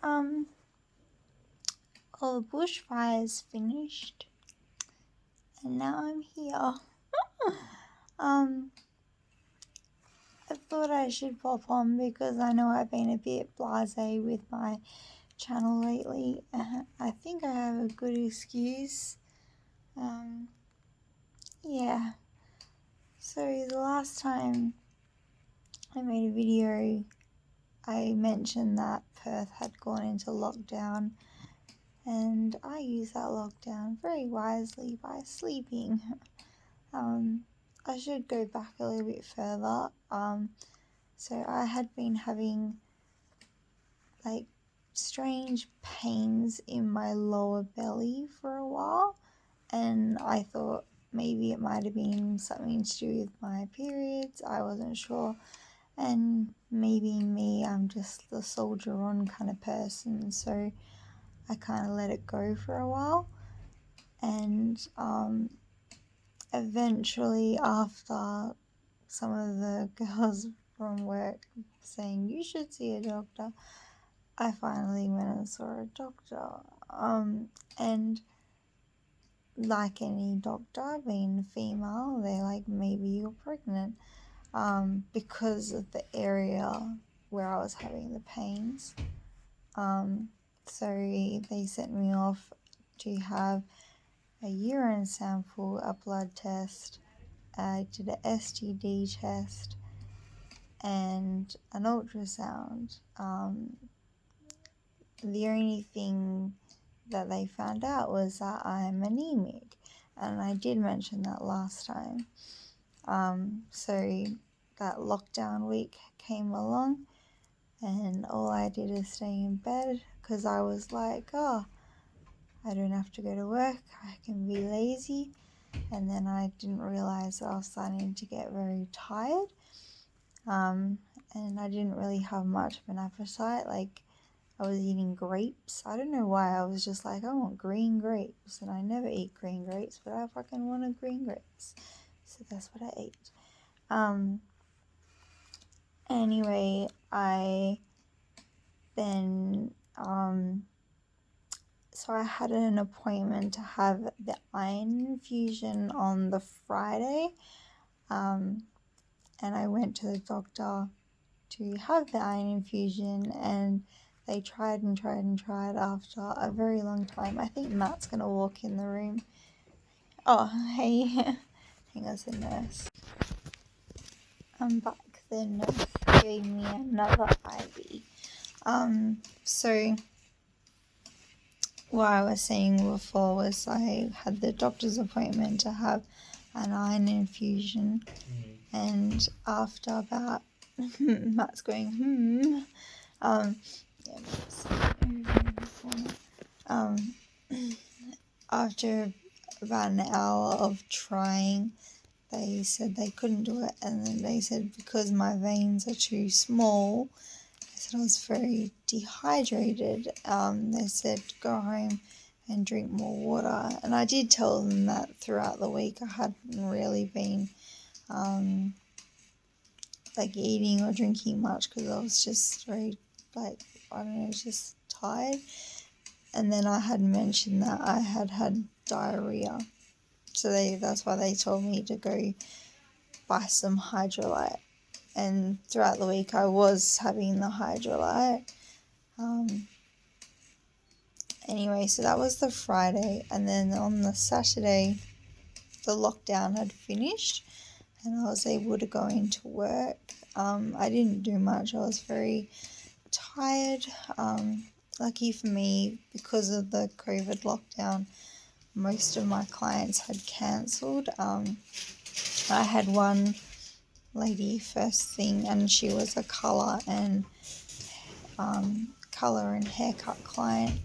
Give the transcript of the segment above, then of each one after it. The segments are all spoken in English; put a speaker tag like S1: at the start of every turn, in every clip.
S1: all the bushfires finished, and now I'm here. I thought I should pop on because I know I've been a bit blasé with my channel lately. I think I have a good excuse. Yeah. So the last time I made a video, I mentioned that Perth had gone into lockdown, and I used that lockdown very wisely by sleeping. I should go back a little bit further. So I had been having like strange pains in my lower belly for a while, and I thought maybe it might have been something to do with my periods. I wasn't sure, and maybe me, I'm just the soldier on kind of person, so I kind of let it go for a while. And eventually, after some of the girls from work saying you should see a doctor, I finally went and saw a doctor. And like any doctor, being female, they're like, maybe you're pregnant, because of the area where I was having the pains. So they sent me off to have a urine sample, a blood test, I did an STD test, and an ultrasound. The only thing that they found out was that I'm anemic, and I did mention that last time. So that lockdown week came along, and all I did is stay in bed because I was like, oh, I don't have to go to work, I can be lazy. And then I didn't realize that I was starting to get very tired, and I didn't really have much of an appetite. Like, I was eating grapes. I don't know why. I was just like, I want green grapes, and I never eat green grapes, but I fucking wanted green grapes, so that's what I ate. Anyway, I then so I had an appointment to have the iron infusion on the Friday, and I went to the doctor to have the iron infusion, and they tried and tried and tried after a very long time. I think Matt's gonna walk in the room. Oh, hey. I think that's the nurse. I'm back. The nurse gave me another IV. So what I was saying before was I had the doctor's appointment to have an iron infusion, and after about Matt's going after about an hour of trying, they said they couldn't do it, and then they said because my veins are too small, they said I was very dehydrated. They said go home and drink more water, and I did tell them that throughout the week I hadn't really been like eating or drinking much because I was just very, like, I don't know, just tired. And then I had mentioned that I had had diarrhea, so that's why they told me to go buy some hydrolyte. And throughout the week I was having the hydrolyte. Anyway, so that was the Friday, and then on the Saturday the lockdown had finished and I was able to go into work. I didn't do much. I was very tired. Lucky for me, because of the COVID lockdown, most of my clients had cancelled. I had one lady first thing, and she was a colour and haircut client.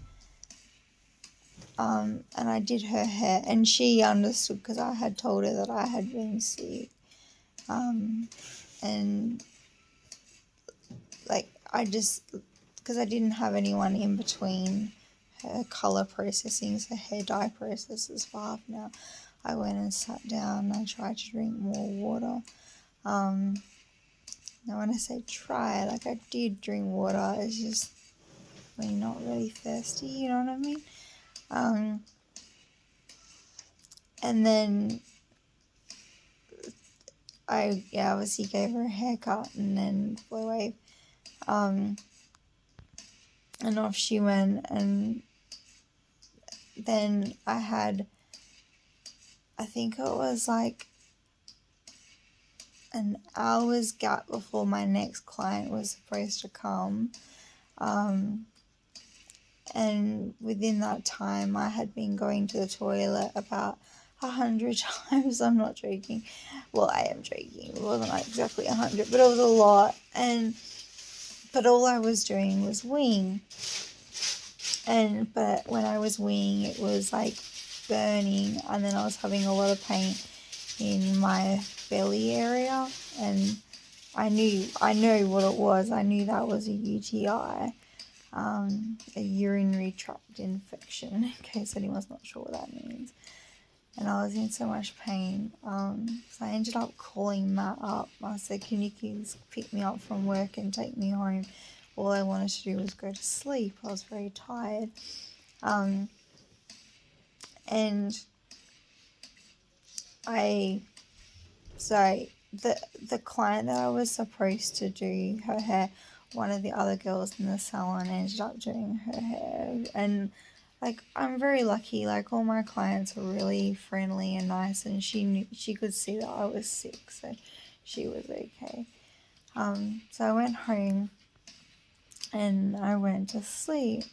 S1: And I did her hair, and she understood because I had told her that I had been sick. And like, because I didn't have anyone in between her colour processing, so hair dye processes for half an hour, I went and sat down and I tried to drink more water. Now when I say try, like, I did drink water, it's just definitely not really thirsty, you know what I mean? And then I obviously gave her a haircut and then flew away. And off she went, and then I think it was like an hour's gap before my next client was supposed to come. And within that time, I had been going to the toilet about 100 times. I'm not joking. Well, I am joking. It wasn't like exactly 100, but it was a lot. But all I was doing was weeing. But when I was weeing, it was like burning, and then I was having a lot of pain in my belly area, and I know what it was. I knew that was a UTI. A urinary tract infection, in case anyone's not sure what that means. And I was in so much pain. So I ended up calling Matt up. I said, can you please pick me up from work and take me home? All I wanted to do was go to sleep. I was very tired. And the client that I was supposed to do her hair, one of the other girls in the salon ended up doing her hair. And like, I'm very lucky, like all my clients are really friendly and nice, and she could see that I was sick, so she was okay. So I went home and I went to sleep,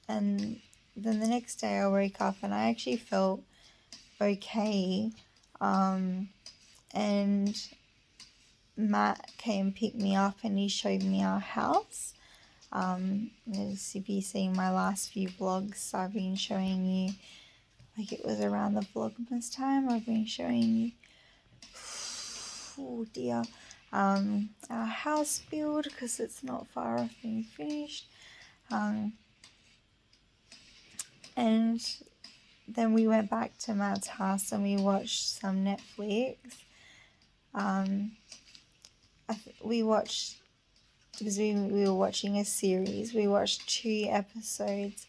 S1: and then the next day I woke up and I actually felt okay. And Matt came pick me up and he showed me our house. As if you've seen my last few vlogs, I've been showing you, like it was around the Vlogmas time, I've been showing you, oh dear, our house build, because it's not far off being finished. And then we went back to Matt's house and we watched some Netflix. We watched, because we were watching a series, we watched 2 episodes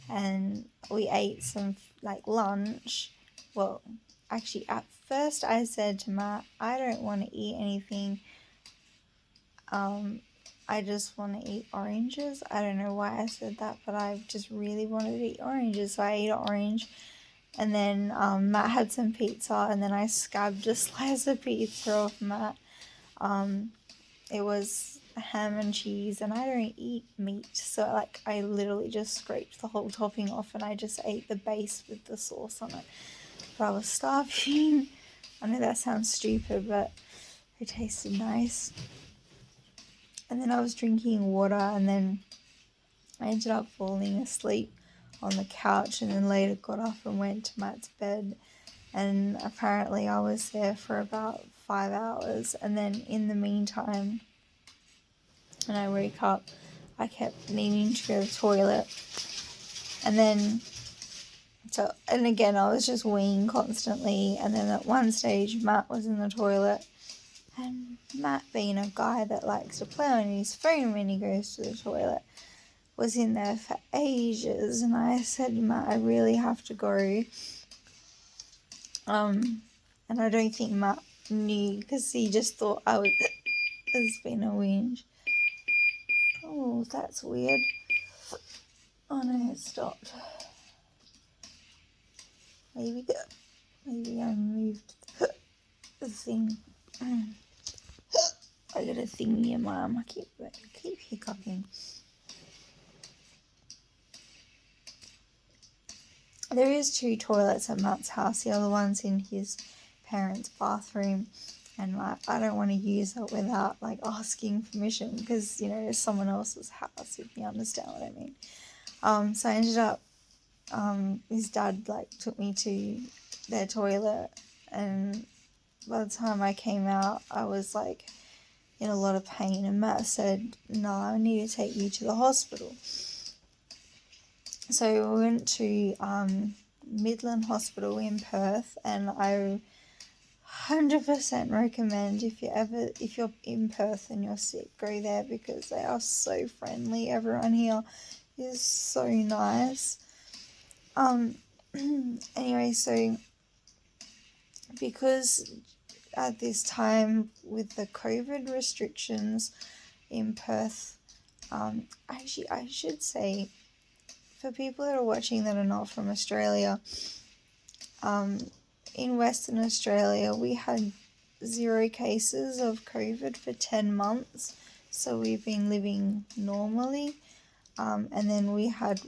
S1: and we ate some like lunch. Well, actually at first I said to Matt, I don't want to eat anything. I just want to eat oranges. I don't know why I said that, but I just really wanted to eat oranges, so I ate an orange. And then Matt had some pizza, and then I scabbed a slice of pizza off Matt. It was ham and cheese, and I don't eat meat, so like I literally just scraped the whole topping off and I just ate the base with the sauce on it. But I was starving. I know that sounds stupid, but it tasted nice. And then I was drinking water, and then I ended up falling asleep on the couch, and then later got up and went to Matt's bed. And apparently I was there for about 5 hours, and then in the meantime, when I woke up, I kept needing to go to the toilet. And again, I was just weeing constantly. And then at one stage, Matt was in the toilet. And Matt, being a guy that likes to play on his phone when he goes to the toilet, was in there for ages. And I said, Matt, I really have to go. And I don't think Matt knew, because he just thought I was being a whinge. Oh, that's weird. Oh no, it stopped. Maybe I moved the thing. I got a thing near my arm. I keep hiccuping. There is 2 toilets at Matt's house. The other one's in his parents' bathroom, and like I don't want to use it without like asking permission, because you know it's someone else's house, if you understand what I mean. So I ended up, his dad like took me to their toilet, and by the time I came out, I was like in a lot of pain, and Matt said, no, I need to take you to the hospital. So we went to Midland Hospital in Perth, and I 100% recommend, if you're in Perth and you're sick, go there, because they are so friendly. Everyone here He's so nice. Anyway, so because at this time with the COVID restrictions in Perth, actually I should say, for people that are watching that are not from Australia, in Western Australia we had 0 cases of COVID for 10 months, so we've been living normally, and then we had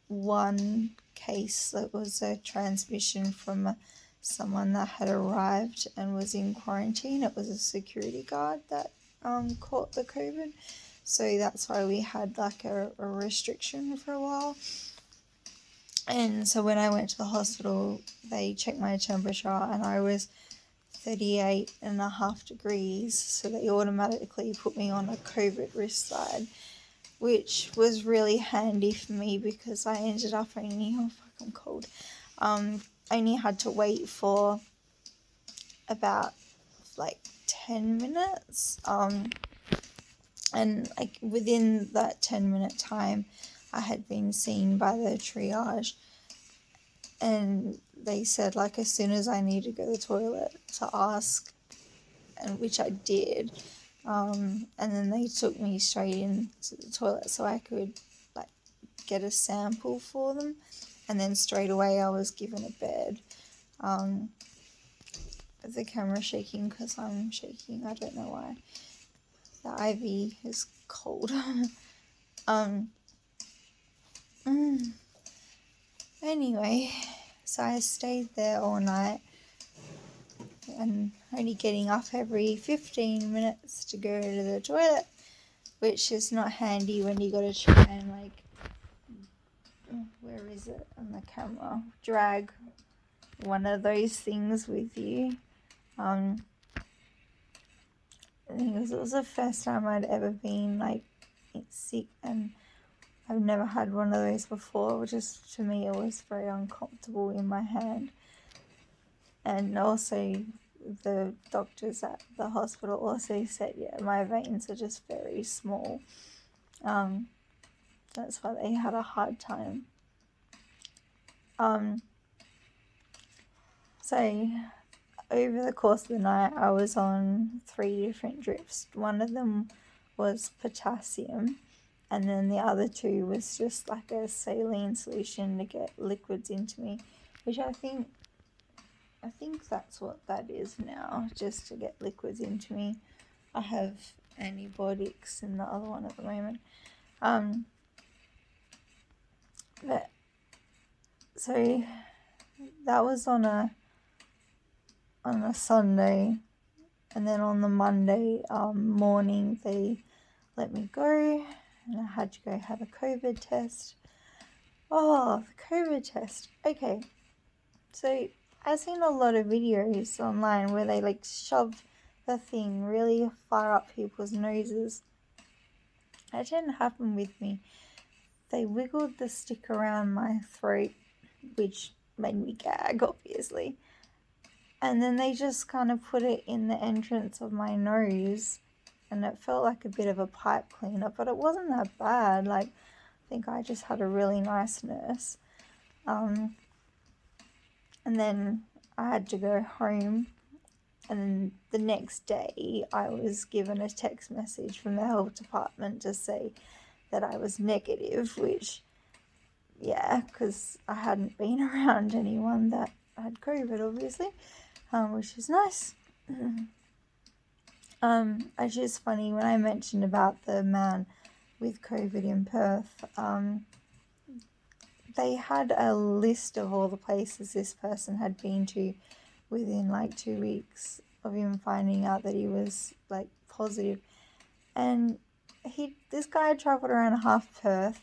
S1: one case that was a transmission from someone that had arrived and was in quarantine. It was a security guard that caught the COVID, so that's why we had like a restriction for a while. And so when I went to the hospital, they checked my temperature and I was 38.5 degrees, so they automatically put me on a COVID risk side, which was really handy for me because I ended up only, I'm cold, only had to wait for about like 10 minutes, and like within that 10-minute time I had been seen by the triage, and they said like as soon as I needed to go to the toilet to ask, and which I did, and then they took me straight into the toilet so I could like get a sample for them, and then straight away I was given a bed. The camera's shaking because I'm shaking, I don't know why. The IV is cold. Anyway, so I stayed there all night and only getting up every 15 minutes to go to the toilet, which is not handy when you gotta try and like, where is it on the camera, drag one of those things with you. I think it was the first time I'd ever been like sick, and I've never had one of those before, which is, to me, it was very uncomfortable in my hand. And also the doctors at the hospital also said, yeah, my veins are just very small. That's why they had a hard time. So over the course of the night, I was on 3 different drips. One of them was potassium, and then the other 2 was just like a saline solution to get liquids into me, which I think that's what that is now, just to get liquids into me. I have antibiotics in the other one at the moment. But so that was on a Sunday, and then on the Monday morning they let me go, and I had to go have a COVID test. Oh, the COVID test. Okay, so I've seen a lot of videos online where they like shove the thing really far up people's noses. That didn't happen with me. They wiggled the stick around my throat, which made me gag, obviously. And then they just kind of put it in the entrance of my nose, and it felt like a bit of a pipe cleaner, but it wasn't that bad. Like, I think I just had a really nice nurse. And then I had to go home, and then the next day I was given a text message from the health department to say that I was negative, which, yeah, because I hadn't been around anyone that had COVID, obviously, which is nice. It's just funny, when I mentioned about the man with COVID in Perth, they had a list of all the places this person had been to within like 2 weeks of him finding out that he was like positive, and this guy had travelled around half Perth.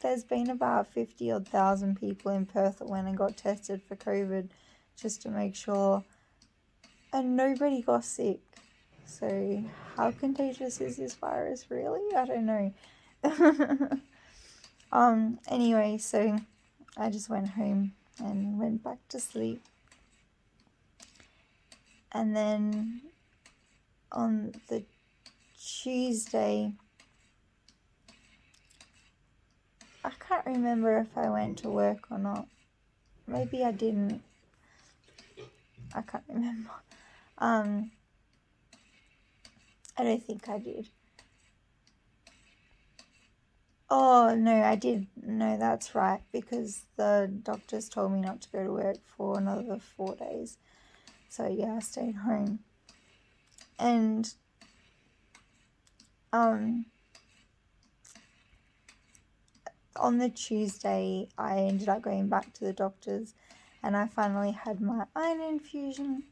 S1: There's been about 50,000 people in Perth that went and got tested for COVID just to make sure, and nobody got sick. So how contagious is this virus really? I don't know. Anyway, so I just went home and went back to sleep. And then on the Tuesday, can't remember if I went to work or not. Maybe I didn't. I can't remember. I don't think I did. Oh, no, I did. No, that's right, because the doctors told me not to go to work for another 4 days. So, yeah, I stayed home. And, on the Tuesday, I ended up going back to the doctors, and I finally had my iron infusion,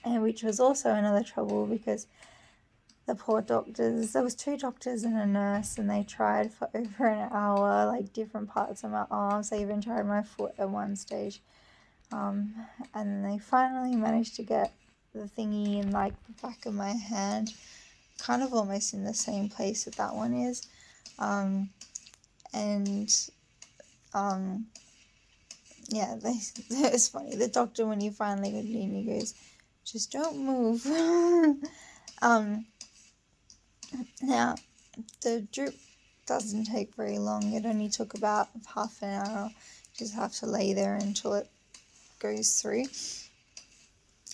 S1: and which was also another trouble because the poor doctors, there was 2 doctors and a nurse, and they tried for over an hour, like different parts of my arms. They even tried my foot at one stage. And then they finally managed to get the thingy in like the back of my hand, kind of almost in the same place that one is. Yeah, it's funny. The doctor, when you finally get it in, he goes, just don't move. Now, the drip doesn't take very long. It only took about half an hour. You just have to lay there until it goes through.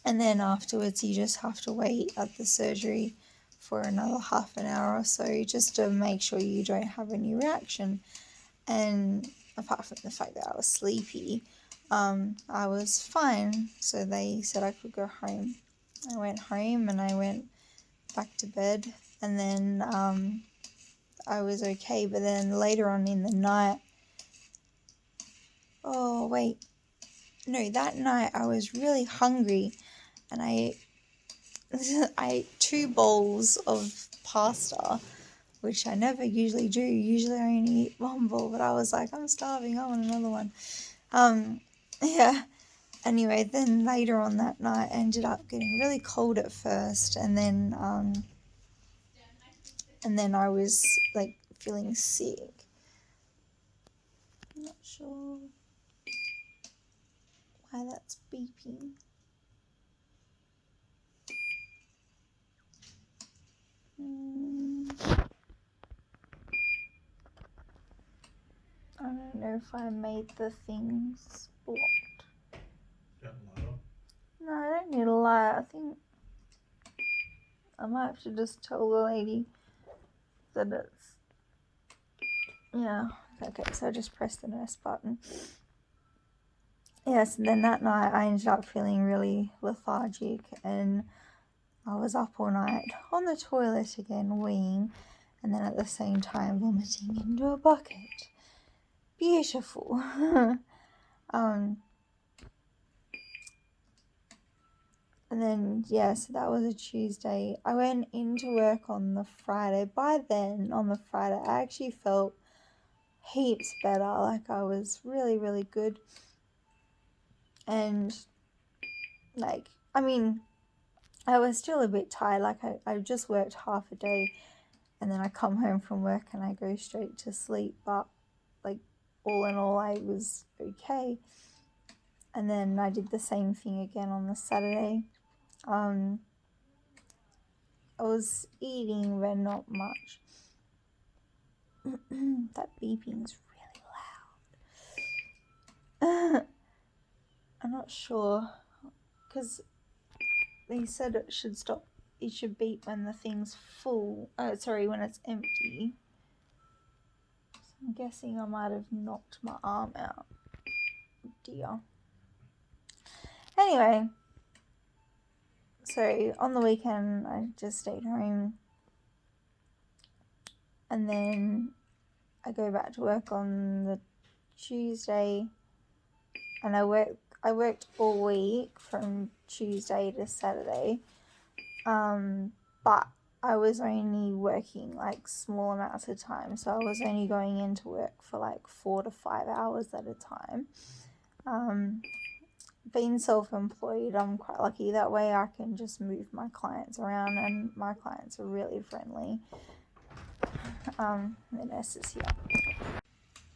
S1: And then afterwards, you just have to wait at the surgery for another half an hour or so just to make sure you don't have any reaction. And apart from the fact that I was sleepy, I was fine. So they said I could go home. I went home and I went back to bed, and then I was okay. But then later on in the night, that night I was really hungry, and I ate 2 bowls of pasta, which I never usually do. Usually I only eat 1 bowl, but I was like, I'm starving, I want another one. Yeah. Anyway, then later on that night, I ended up getting really cold at first, and then I was like feeling sick. I'm not sure why that's beeping. I don't know if I made the things blocked. No, I don't need a light. I think I might have to just tell the lady that it's... Yeah, okay, so I just press the nurse button. Yes, and then that night I ended up feeling really lethargic, and I was up all night on the toilet again, weeing, and then at the same time vomiting into a bucket. Beautiful. And then, so that was a Tuesday. I went into work on the Friday. By then, on the Friday, I actually felt heaps better. Like, I was really, really good. And, like, I mean, I was still a bit tired. Like, I just worked half a day, and then I come home from work and I go straight to sleep. But, like, all in all, I was okay. And then I did the same thing again on the Saturday. I was eating, but not much. That beeping is really loud. I'm not sure, because they said it should stop. It should beep when the thing's full. When it's empty. So I'm guessing I might have knocked my arm out. Dear. Anyway, so on the weekend I just stayed home, and then I go back to work on the Tuesday, and I worked all week from Tuesday to Saturday, but I was only working like small amounts of time, so I was only going into work for like 4 to 5 hours at a time. Being self-employed, I'm quite lucky that way. I can just move my clients around, and my clients are really friendly. The nurse is here.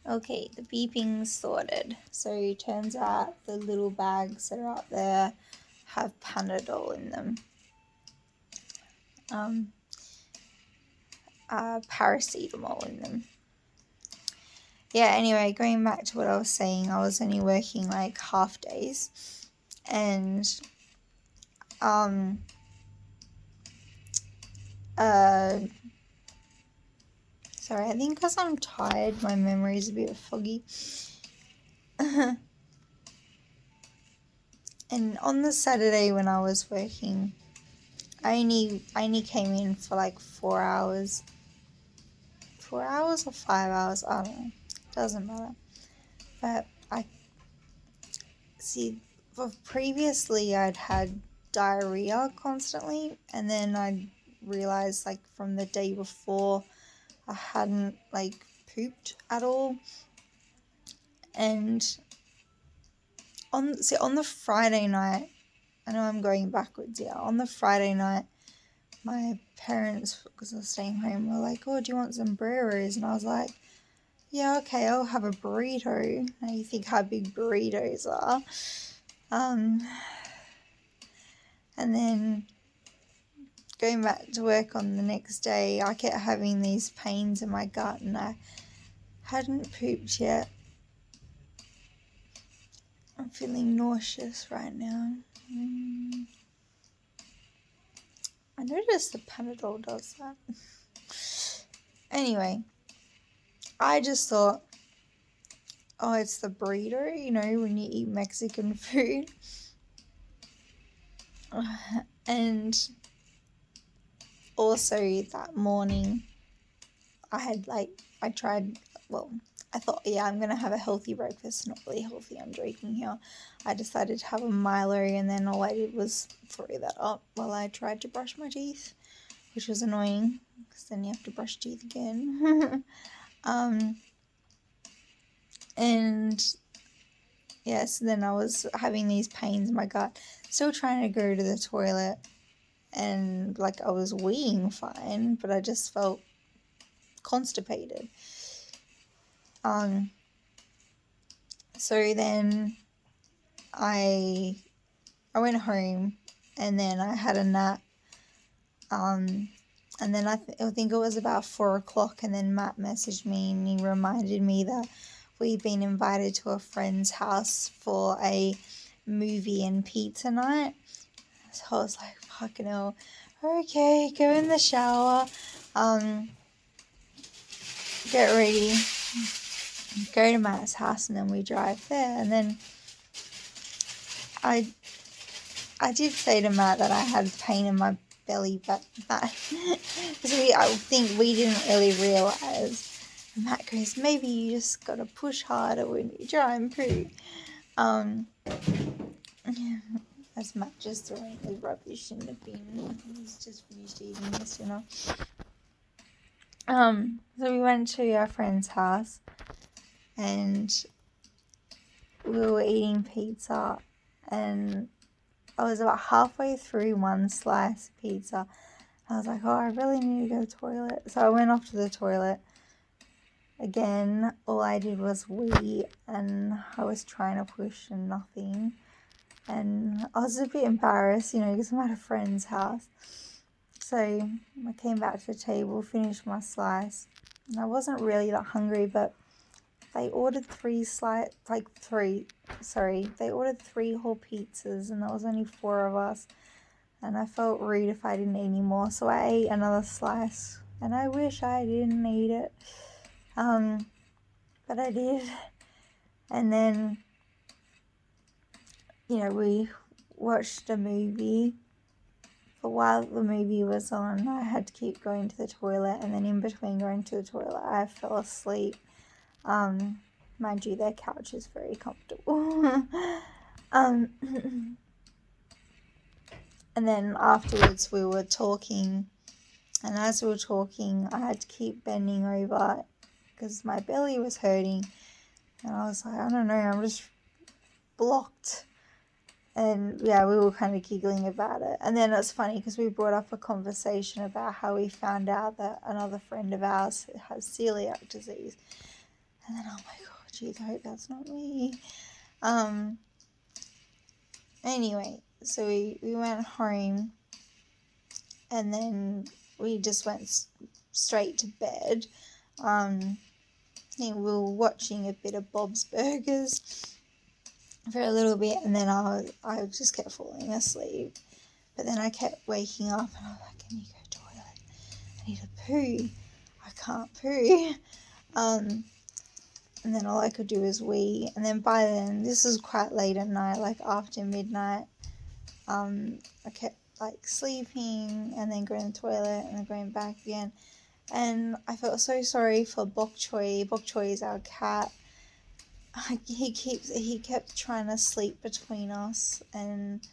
S1: Okay, the beeping's sorted. So turns out the little bags that are up there have Panadol in them. Paracetamol in them. yeah, anyway, going back to what I was saying, I was only working like half days, and sorry, I think because I'm tired, my memory is a bit foggy. And on the Saturday when I was working, I only came in for like 4 hours. 4 hours or 5 hours, I don't know. Doesn't matter. But I see, previously I'd had diarrhea constantly, and then I realized like from the day before I hadn't like pooped at all. And on the Friday night, I know I'm going backwards, yeah. On the Friday night, my parents, because I was staying home, were like, "Oh, do you want some burritos?" And I was like, "Yeah, okay, I'll have a burrito." Now you think how big burritos are. And then going back to work on the next day, I kept having these pains in my gut, and I hadn't pooped yet. I'm feeling nauseous right now. I noticed the Panadol does that. Anyway, I just thought, oh, it's the burrito, you know, when you eat Mexican food. And also that morning, I thought, yeah, I'm going to have a healthy breakfast. Not really healthy, I'm joking here. I decided to have a Milo, and then all I did was throw that up while I tried to brush my teeth, which was annoying, because then you have to brush teeth again. And yes, then I was having these pains in my gut, still trying to go to the toilet, and like I was weeing fine, but I just felt constipated. So then I went home, and then I had a nap. And then I think it was about 4 o'clock, and then Matt messaged me, and he reminded me that we'd been invited to a friend's house for a movie and pizza night. So I was like, fucking hell, okay, go in the shower, get ready, go to Matt's house, and then we drive there. And then I did say to Matt that I had pain in my belly, but I think we didn't really realise. And Matt goes, maybe you just gotta push harder when you try and poo. That's Matt just throwing his rubbish in the bin. He's just finished eating his dinner. So we went to our friend's house, and we were eating pizza, and I was about halfway through one slice of pizza. I was like, oh, I really need to go to the toilet. So I went off to the toilet. Again, all I did was wee, and I was trying to push and nothing. And I was a bit embarrassed, you know, because I'm at a friend's house. So I came back to the table, finished my slice. And I wasn't really that hungry, but they ordered three whole pizzas, and there was only 4 of us. And I felt rude if I didn't eat any more, so I ate another slice. And I wish I didn't eat it. But I did. And then, you know, we watched a movie. But while the movie was on, I had to keep going to the toilet. And then in between going to the toilet, I fell asleep. Mind you, their couch is very comfortable. And then afterwards we were talking. And as we were talking, I had to keep bending over because my belly was hurting. And I was like, I don't know, I'm just blocked. And yeah, we were kind of giggling about it. And then it's funny because we brought up a conversation about how we found out that another friend of ours has celiac disease. And then, oh my god, geez, I hope that's not me. Anyway, so we went home, and then we just went straight to bed. we were watching a bit of Bob's Burgers for a little bit, and then I just kept falling asleep. But then I kept waking up, and I was like, "Can you go to the toilet? I need to poo. I can't poo." And then all I could do was wee. And then by then, this was quite late at night, like after midnight. I kept like sleeping and then going to the toilet and then going back again. And I felt so sorry for Bok Choy. Bok Choy is our cat. He kept trying to sleep between us, and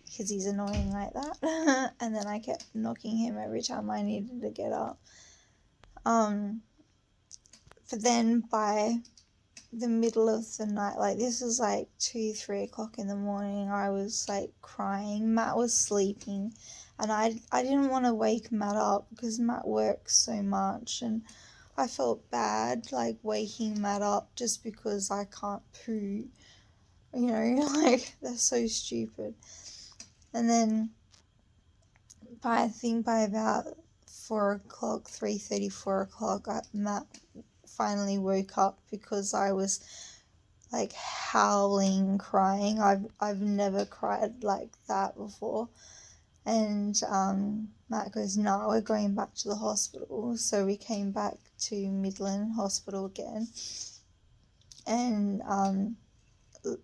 S1: because he's annoying like that. And then I kept knocking him every time I needed to get up. But then by the middle of the night, like this was like 2-3 o'clock in the morning, I was like crying. Matt was sleeping, and I didn't want to wake Matt up because Matt works so much, and I felt bad like waking Matt up just because I can't poo, like that's so stupid. And then by about 4 o'clock, 3:30, 4 o'clock, Matt finally woke up because I was like howling, crying. I've never cried like that before. And Matt goes, "No, we're going back to the hospital." So we came back to Midland Hospital again. And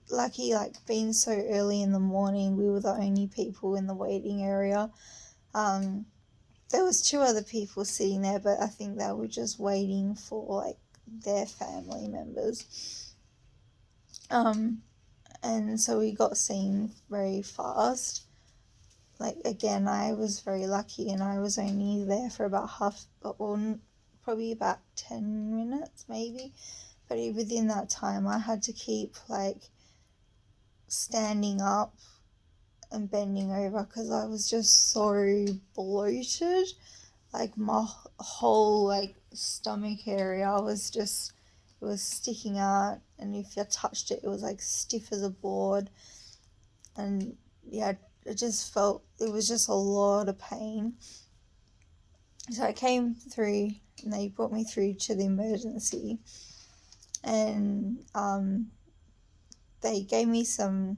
S1: lucky, like being so early in the morning, we were the only people in the waiting area. There was 2 other people sitting there, but I think they were just waiting for like their family members. And so we got seen very fast. Like again, I was very lucky, and I was only there for about probably about 10 minutes maybe. But within that time, I had to keep like standing up and bending over because I was just so bloated. Like my whole like stomach area it was sticking out, and if you touched it, it was like stiff as a board. And yeah, it was just a lot of pain. So I came through, and they brought me through to the emergency, and they gave me some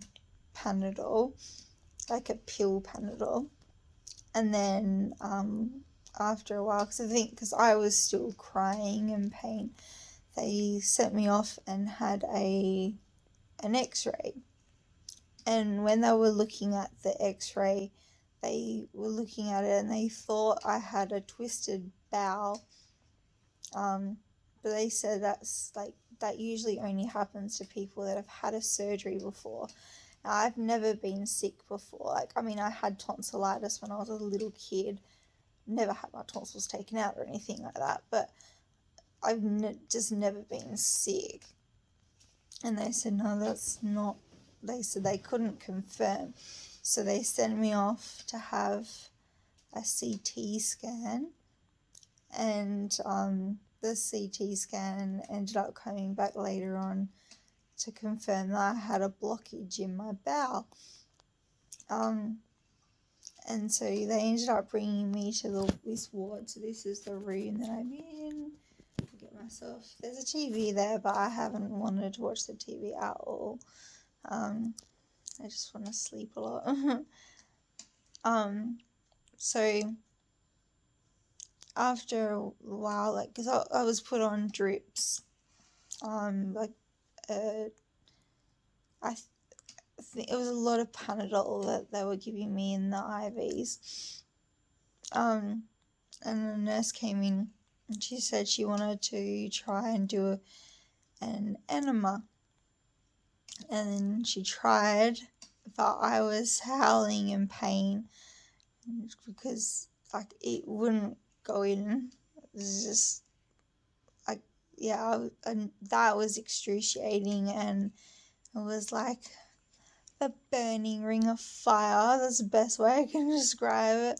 S1: Panadol, like a pill Panadol. And then after a while, because I was still crying in pain, they sent me off and had an x-ray. And when they were looking at the x-ray, they were looking at it and they thought I had a twisted bowel. But they said that usually only happens to people that have had a surgery before. Now, I've never been sick before. Like, I mean, I had tonsillitis when I was a little kid. Never had my tonsils taken out or anything like that. But I've just never been sick. And they said, no, that's not. They said they couldn't confirm. So they sent me off to have a CT scan. And the CT scan ended up coming back later on to confirm that I had a blockage in my bowel. And so they ended up bringing me to this ward. So this is the room that I'm in. There's a TV there, but I haven't wanted to watch the TV at all. I just want to sleep a lot. So after a while, like, because I was put on drips, I think it was a lot of Panadol that they were giving me in the IVs. And the nurse came in and she said she wanted to try and do an enema. And then she tried, but I was howling in pain because like it wouldn't go in. It was just like, yeah, and that was excruciating, and it was like a burning ring of fire. That's the best way I can describe it.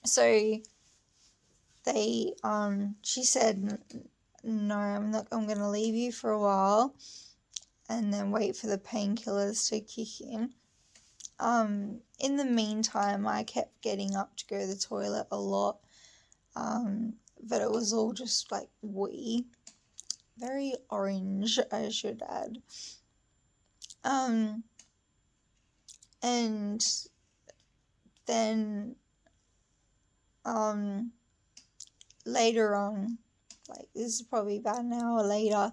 S1: So they she said, no, I'm going to leave you for a while and then wait for the painkillers to kick in. In the meantime, I kept getting up to go to the toilet a lot, but it was all just like wee, very orange, I should add. And then later on, like this is probably about an hour later,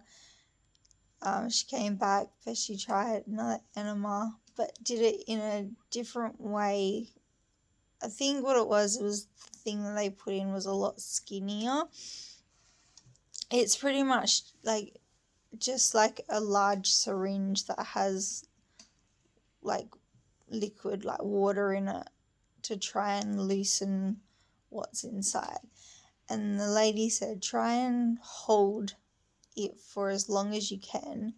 S1: she came back, but she tried another enema, but did it in a different way. I think what it was the thing that they put in was a lot skinnier. It's pretty much like just like a large syringe that has like liquid, like water in it, to try and loosen what's inside. And the lady said, try and hold it for as long as you can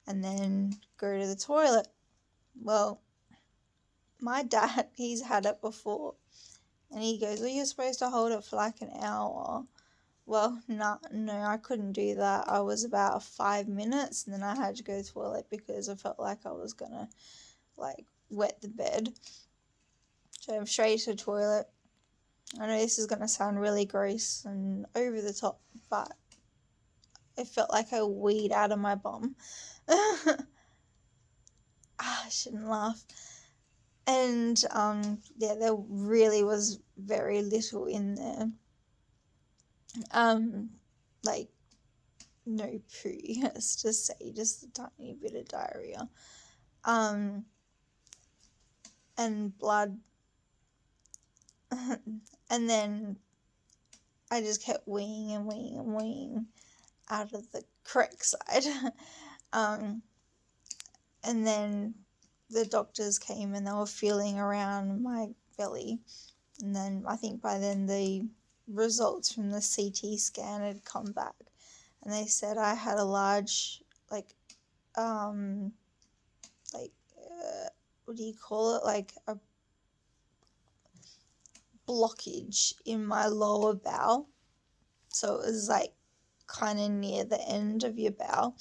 S1: and then go to the toilet. Well, my dad, he's had it before, and he goes, well, you're supposed to hold it for like an hour. Well, no, I couldn't do that. I was about 5 minutes, and then I had to go to the toilet because I felt like I was gonna like wet the bed. So I'm straight to the toilet. I know this is gonna sound really gross and over the top, but it felt like I weed out of my bum. I shouldn't laugh. And yeah, there really was very little in there. Like no poo, let's just say, just a tiny bit of diarrhea. And blood. And then I just kept weeing out of the correct side. And then the doctors came and they were feeling around my belly. And then I think by then the results from the CT scan had come back. And they said I had a large, what do you call it? Like a blockage in my lower bowel. So it was like kind of near the end of your bowel.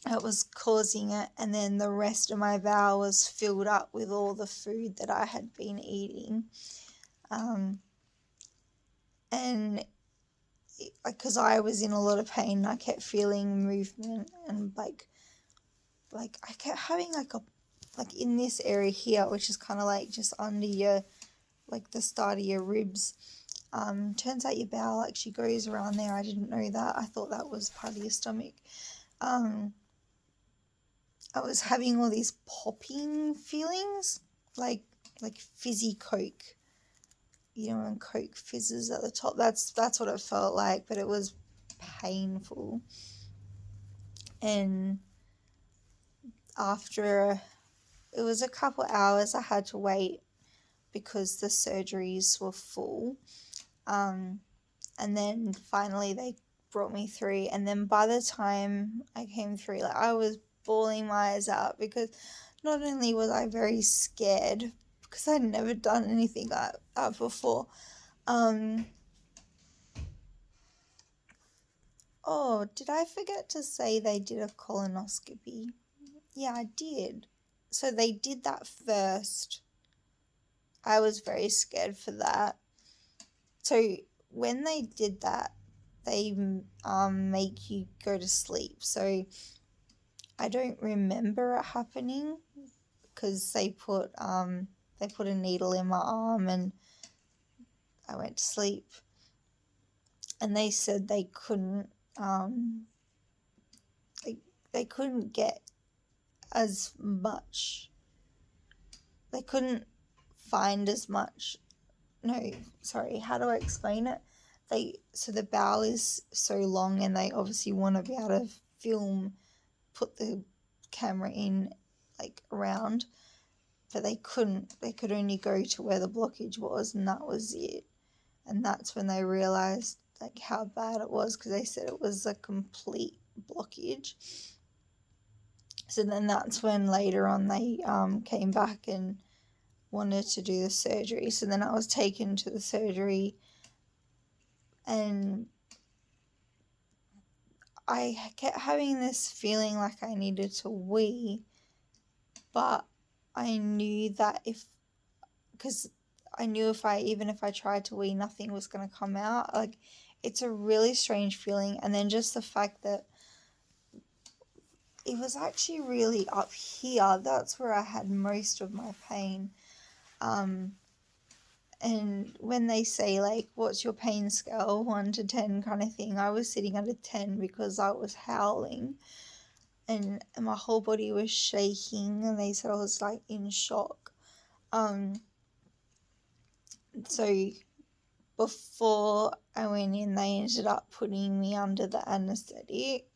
S1: It was causing it, and then the rest of my bowel was filled up with all the food that I had been eating. And because I was in a lot of pain, I kept feeling movement, and like I kept having like in this area here, which is kind of like just under your, like the start of your ribs. Turns out your bowel actually goes around there. I didn't know that. I thought that was part of your stomach. I was having all these popping feelings, like fizzy Coke. You know, when Coke fizzes at the top. That's what it felt like, but it was painful. And after it was a couple hours, I had to wait because the surgeries were full. And then finally they brought me through, and then by the time I came through, like I was bawling my eyes out because not only was I very scared because I'd never done anything like that before. Oh, did I forget to say they did a colonoscopy? Yeah, I did. So they did that first. I was very scared for that. So when they did that, they make you go to sleep. So I don't remember it happening because they put a needle in my arm and I went to sleep. And they said they couldn't they couldn't get as much. They couldn't find as much. No, sorry, how do I explain it? So the bowel is so long, and they obviously want to be able to put the camera in like around, but they couldn't. They could only go to where the blockage was, and that was it. And that's when they realized like how bad it was, because they said it was a complete blockage. So then that's when later on they came back and wanted to do the surgery. So then I was taken to the surgery, and I kept having this feeling like I needed to wee, but I knew that because I knew even if I tried to wee, nothing was going to come out. Like, it's a really strange feeling. And then just the fact that it was actually really up here. That's where I had most of my pain. And when they say, like, what's your pain scale, 1 to 10 kind of thing, I was sitting at a 10 because I was howling and my whole body was shaking, and they said I was, like, in shock. So before I went in, they ended up putting me under the anesthetic.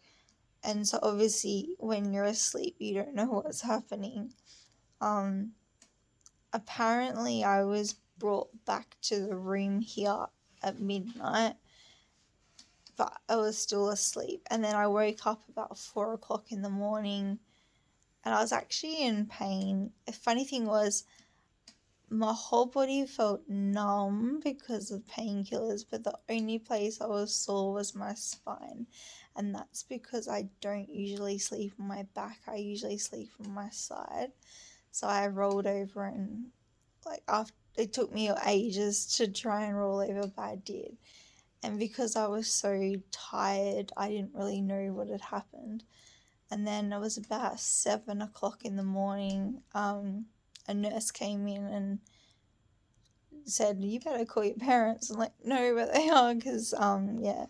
S1: And so obviously when you're asleep, you don't know what's happening. Apparently I was brought back to the room here at midnight, but I was still asleep. And then I woke up about 4 o'clock in the morning, and I was actually in pain. The funny thing was, my whole body felt numb because of painkillers, but the only place I was sore was my spine. And that's because I don't usually sleep on my back. I usually sleep on my side. So I rolled over, and it took me ages to try and roll over, but I did. And because I was so tired, I didn't really know what had happened. And then it was about 7 o'clock in the morning. A nurse came in and said, you better call your parents. I'm like, no, but they are, because, yeah.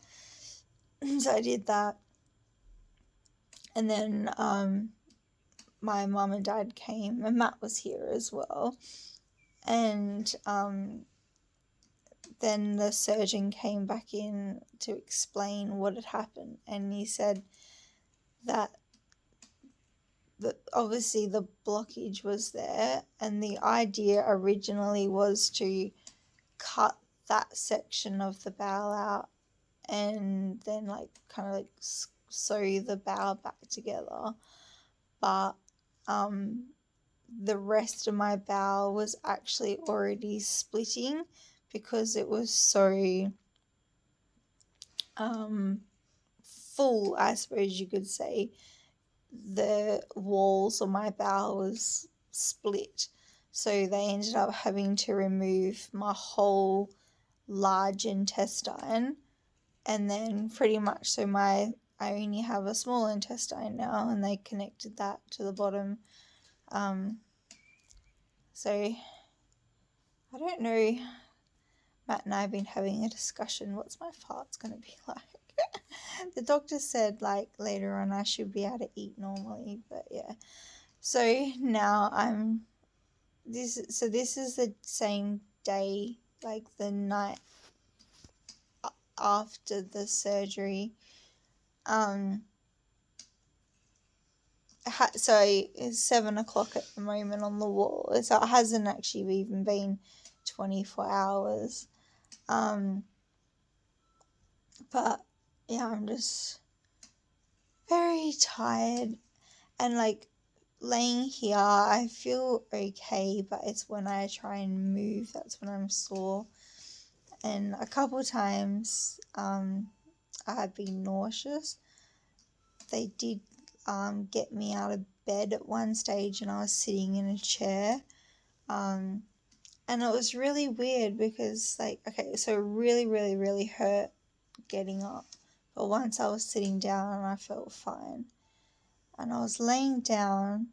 S1: So I did that. And then my mum and dad came, and Matt was here as well. And then the surgeon came back in to explain what had happened. And he said that obviously the blockage was there, and the idea originally was to cut that section of the bowel out and then kind of sew the bowel back together. But the rest of my bowel was actually already splitting because it was so full, I suppose you could say. The walls of my bowel was split, so they ended up having to remove my whole large intestine, and then pretty much I only have a small intestine now, and they connected that to the bottom. So I don't know. Matt and I have been having a discussion. What's my farts going to be like? The doctor said later on I should be able to eat normally, but yeah. So now this is the same day, the night after the surgery. So it's 7 o'clock at the moment on the wall. So it hasn't actually even been 24 hours. But yeah, I'm just very tired, and laying here I feel okay, but it's when I try and move that's when I'm sore. And a couple times I have been nauseous. They did get me out of bed at one stage, and I was sitting in a chair, and it was really weird because okay, so it really really really hurt getting up, but once I was sitting down I felt fine. And I was laying down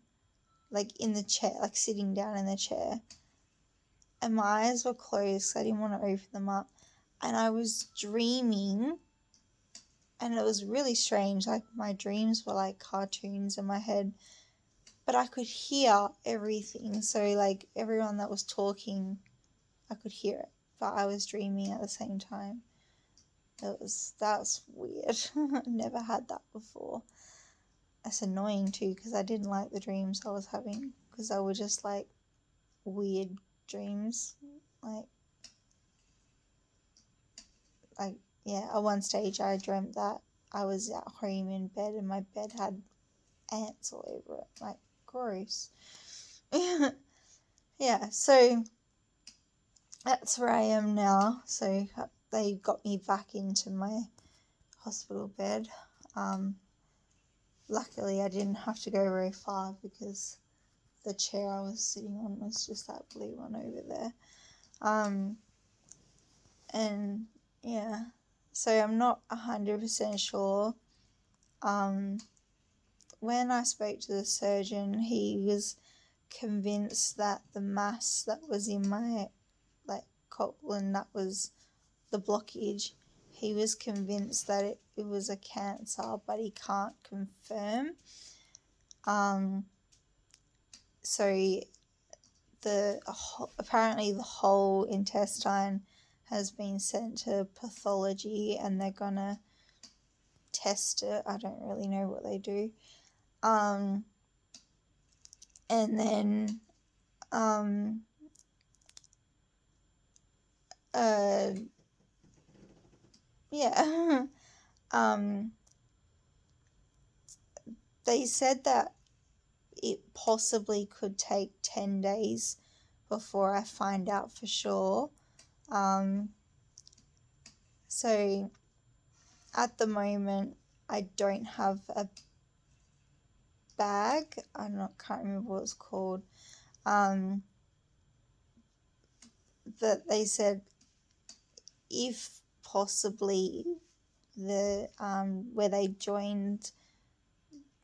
S1: in the chair, sitting down in the chair, and my eyes were closed so I didn't want to open them up, and I was dreaming. And it was really strange. My dreams were cartoons in my head, but I could hear everything. So everyone that was talking, I could hear it, but I was dreaming at the same time. That's weird. I've never had that before. That's annoying too, because I didn't like the dreams I was having, because they were just weird dreams. Yeah, at one stage I dreamt that I was at home in bed and my bed had ants all over it. Gross. Yeah, so that's where I am now. So they got me back into my hospital bed. Luckily I didn't have to go very far because the chair I was sitting on was just that blue one over there. And yeah, so I'm not 100% sure. When I spoke to the surgeon, he was convinced that the mass that was in my colon, that was the blockage, he was convinced that it was a cancer, but he can't confirm. So apparently the whole intestine has been sent to pathology, and they're gonna test it. I don't really know what they do. And then yeah. They said that it possibly could take 10 days before I find out for sure. So at the moment, I don't have a bag. Can't remember what it's called. That they said if possibly the where they joined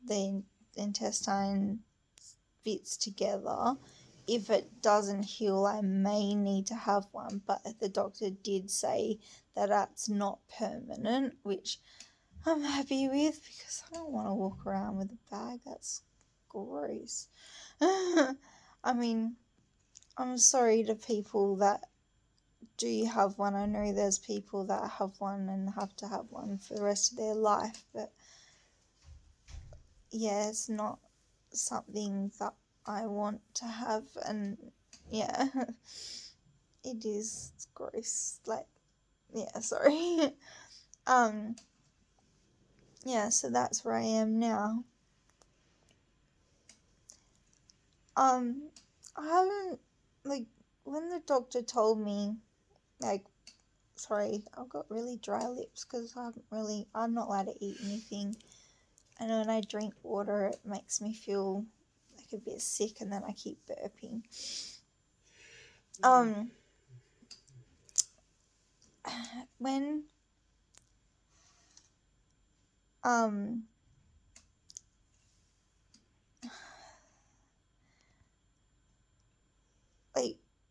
S1: the intestine bits together, if it doesn't heal, I may need to have one, but the doctor did say that that's not permanent, which I'm happy with because I don't want to walk around with a bag. That's gross. I mean, I'm sorry to people that do have one. I know there's people that have one and have to have one for the rest of their life, but yeah, it's not something that I want to have, and yeah, it is gross. Yeah, sorry. Yeah, so that's where I am now. I haven't, when the doctor told me, sorry, I've got really dry lips because I'm not allowed to eat anything, and when I drink water, it makes me feel a bit sick, and then I keep burping. When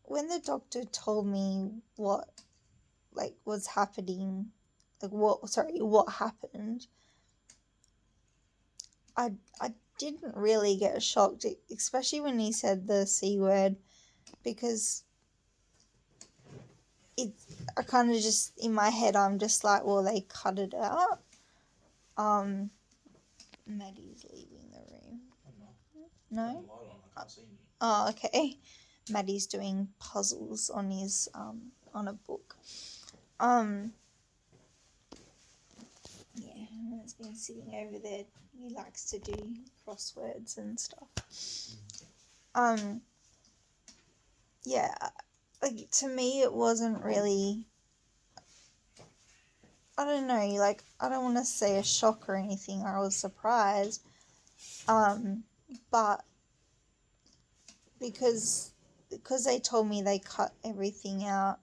S1: when the doctor told me what was happening, what happened, I didn't really get shocked, especially when he said the C word, because I kind of just, in my head, I'm just like, well, they cut it out. Maddie's leaving the room. No? Oh, okay. Maddie's doing puzzles on his, on a book. Yeah, it's been sitting over there. He likes to do crosswords and stuff. Yeah, to me it wasn't really, I don't know, I don't want to say a shock or anything. I was surprised. But because they told me they cut everything out,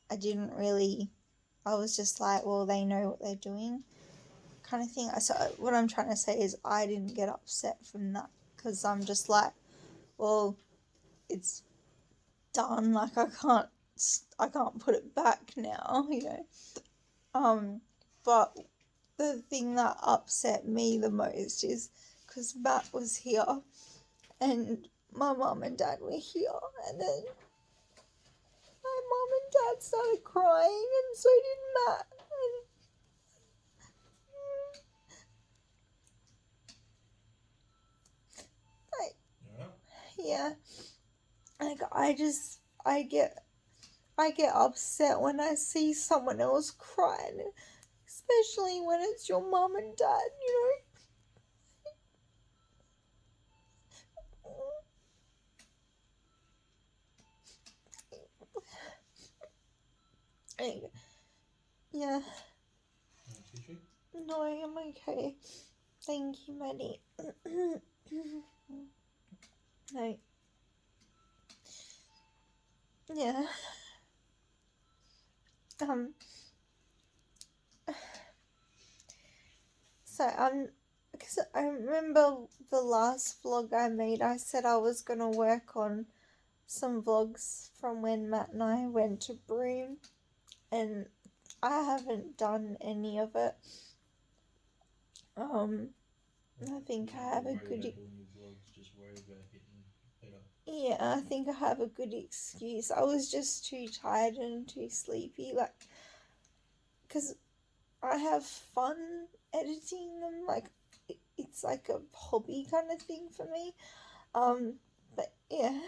S1: I was just like, well, they know what they're doing, kind of thing. So what I'm trying to say is I didn't get upset from that, because I'm just like, well, it's done. I can't put it back now, But the thing that upset me the most is because Matt was here and my mum and dad were here, and then my mum and dad started crying, and so did Matt. Yeah, I get upset when I see someone else crying, especially when it's your mum and dad, Yeah. No, I'm okay. Thank you, Maddie. No. yeah. So because I remember the last vlog I made, I said I was gonna work on some vlogs from when Matt and I went to Broome, and I haven't done any of it. I think I have a good. Yeah, I think I have a good excuse. I was just too tired and too sleepy, like, because I have fun editing them, like, it's like a hobby kind of thing for me. But yeah,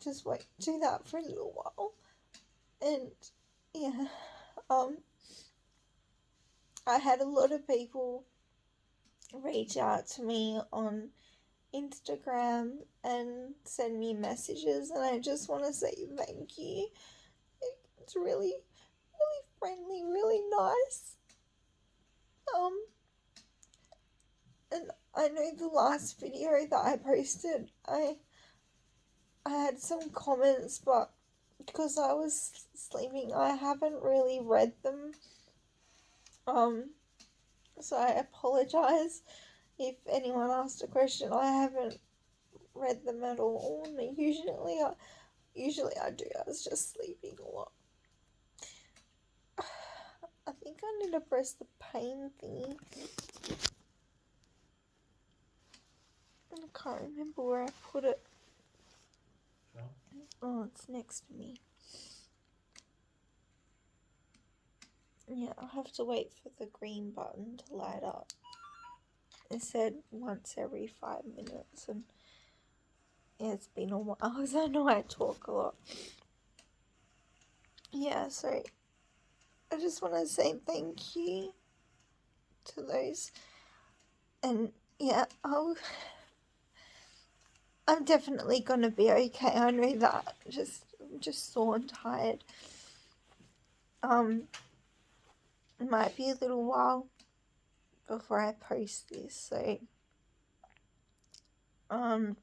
S1: just wait, do that for a little while, and yeah, I had a lot of people reach out to me on Instagram and send me messages, and I just want to say thank you. It's really, really friendly, really nice. And I know the last video that I posted, I had some comments, but because I was sleeping, I haven't really read them. So I apologize if anyone asked a question. I haven't read them at all. Usually I do. I was just sleeping a lot. I think I need to press the pain thingy. I can't remember where I put it. Oh, it's next to me. Yeah, I'll have to wait for the green button to light up. It said once every 5 minutes, and yeah, it's been a while because I know I talk a lot. Yeah, so I just want to say thank you to those, and yeah, I'm definitely gonna be okay. I know that. I'm just sore and tired. It might be a little while before I post this, so I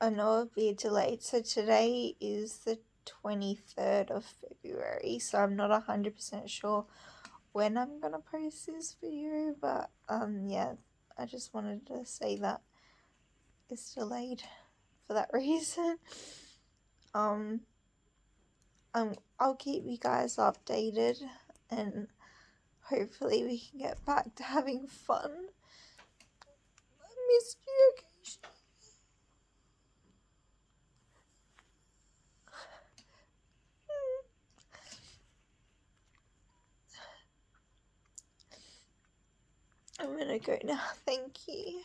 S1: know it'll be delayed. So today is the 23rd of February, so I'm not 100% sure when I'm gonna post this video, but yeah, I just wanted to say that it's delayed for that reason. I'll keep you guys updated, and hopefully we can get back to having fun. I missed you occasionally. I'm gonna go now. Thank you.